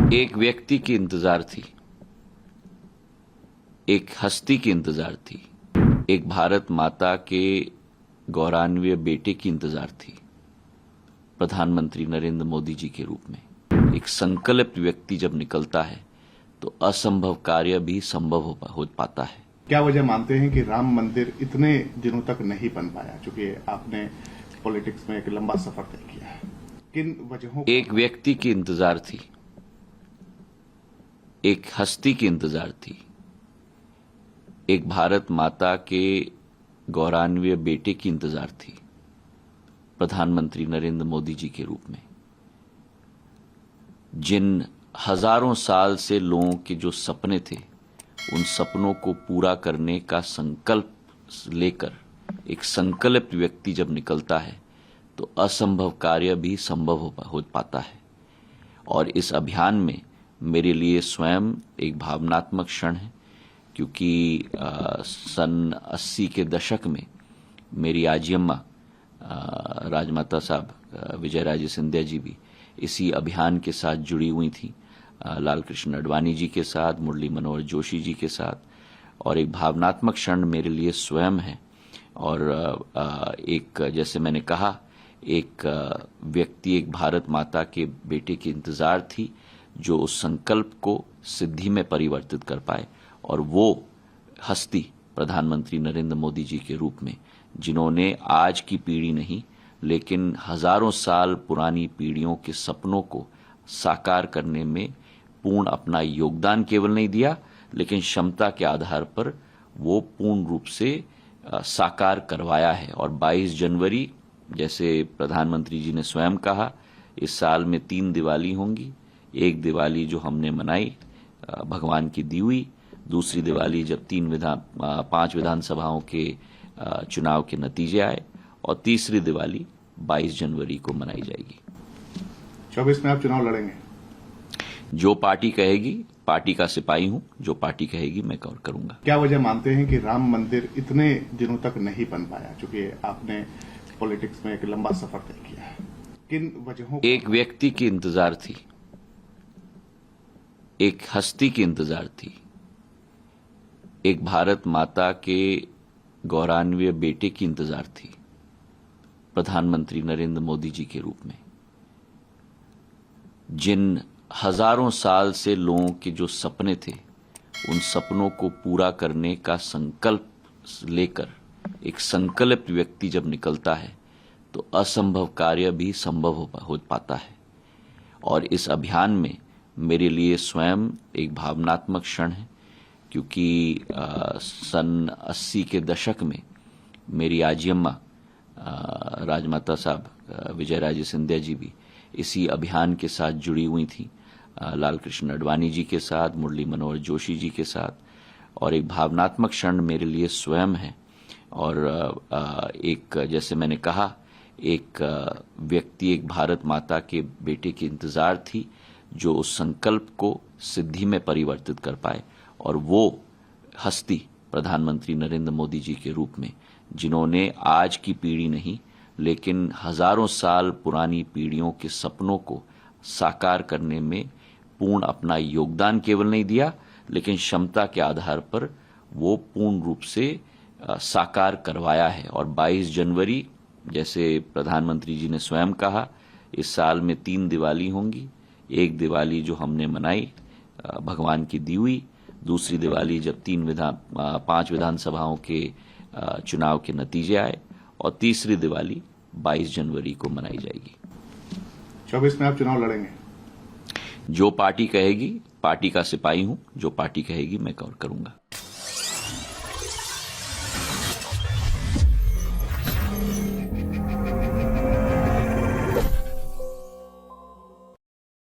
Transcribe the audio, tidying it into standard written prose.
एक व्यक्ति की इंतजार थी, एक हस्ती की इंतजार थी, एक भारत माता के गौरवान्वित बेटे की इंतजार थी, प्रधानमंत्री नरेंद्र मोदी जी के रूप में। एक संकल्पित व्यक्ति जब निकलता है तो असंभव कार्य भी संभव हो पाता है। क्या वजह मानते हैं कि राम मंदिर इतने दिनों तक नहीं बन पाया? चूंकि आपने पॉलिटिक्स में एक लंबा सफर तय किया है, किन वजहों? एक व्यक्ति की इंतजार थी, एक हस्ती की इंतजार थी, एक भारत माता के गौरवान्वित बेटे की इंतजार थी, प्रधानमंत्री नरेंद्र मोदी जी के रूप में। जिन हजारों साल से लोगों के जो सपने थे, उन सपनों को पूरा करने का संकल्प लेकर एक संकल्पित व्यक्ति जब निकलता है तो असंभव कार्य भी संभव हो पाता है। और इस अभियान में मेरे लिए स्वयं एक भावनात्मक क्षण है, क्योंकि सन 80 के दशक में मेरी आजी अम्मा राजमाता साहब विजय राजे सिंधिया जी भी इसी अभियान के साथ जुड़ी हुई थी, लाल कृष्ण अडवाणी जी के साथ, मुरली मनोहर जोशी जी के साथ। और एक भावनात्मक क्षण मेरे लिए स्वयं है। और एक, जैसे मैंने कहा, एक व्यक्ति एक भारत माता के बेटे की इंतजार थी जो उस संकल्प को सिद्धि में परिवर्तित कर पाए, और वो हस्ती प्रधानमंत्री नरेंद्र मोदी जी के रूप में, जिन्होंने आज की पीढ़ी नहीं लेकिन हजारों साल पुरानी पीढ़ियों के सपनों को साकार करने में पूर्ण अपना योगदान केवल नहीं दिया, लेकिन क्षमता के आधार पर वो पूर्ण रूप से साकार करवाया है। और 22 जनवरी, जैसे प्रधानमंत्री जी ने स्वयं कहा, इस साल में 3 दिवाली होंगी। एक दिवाली जो हमने मनाई भगवान की दी हुई, दूसरी दिवाली जब 5 विधानसभाओं के चुनाव के नतीजे आए, और तीसरी दिवाली 22 जनवरी को मनाई जाएगी। 24 में आप चुनाव लड़ेंगे? जो पार्टी कहेगी, पार्टी का सिपाही हूं, जो पार्टी कहेगी मैं करूंगा। क्या वजह मानते हैं कि राम मंदिर इतने दिनों तक नहीं बन पाया? चूंकि आपने पॉलिटिक्स में एक लंबा सफर तय किया है, किन वजहों? एक व्यक्ति की इंतजार थी, एक हस्ती की इंतजार थी, एक भारत माता के गौरवान्वित बेटे की इंतजार थी, प्रधानमंत्री नरेंद्र मोदी जी के रूप में। जिन हजारों साल से लोगों के जो सपने थे, उन सपनों को पूरा करने का संकल्प लेकर एक संकल्पित व्यक्ति जब निकलता है तो असंभव कार्य भी संभव हो पाता है। और इस अभियान में मेरे लिए स्वयं एक भावनात्मक क्षण है, क्योंकि सन 80 के दशक में मेरी आजी अम्मा राजमाता साहब विजय राजे सिंधिया जी भी इसी अभियान के साथ जुड़ी हुई थी, लाल कृष्ण अडवाणी जी के साथ, मुरली मनोहर जोशी जी के साथ। और एक भावनात्मक क्षण मेरे लिए स्वयं है। और एक, जैसे मैंने कहा, एक व्यक्ति एक भारत माता के बेटे की इंतजार थी जो उस संकल्प को सिद्धि में परिवर्तित कर पाए, और वो हस्ती प्रधानमंत्री नरेंद्र मोदी जी के रूप में, जिन्होंने आज की पीढ़ी नहीं लेकिन हजारों साल पुरानी पीढ़ियों के सपनों को साकार करने में पूर्ण अपना योगदान केवल नहीं दिया, लेकिन क्षमता के आधार पर वो पूर्ण रूप से साकार करवाया है। और 22 जनवरी, जैसे प्रधानमंत्री जी ने स्वयं कहा, इस साल में 3 दिवाली होंगी। एक दिवाली जो हमने मनाई भगवान की दी हुई, दूसरी दिवाली जब 5 विधानसभाओं के चुनाव के नतीजे आए, और तीसरी दिवाली 22 जनवरी को मनाई जाएगी। 24 में आप चुनाव लड़ेंगे? जो पार्टी कहेगी, पार्टी का सिपाही हूं, जो पार्टी कहेगी मैं करूंगा।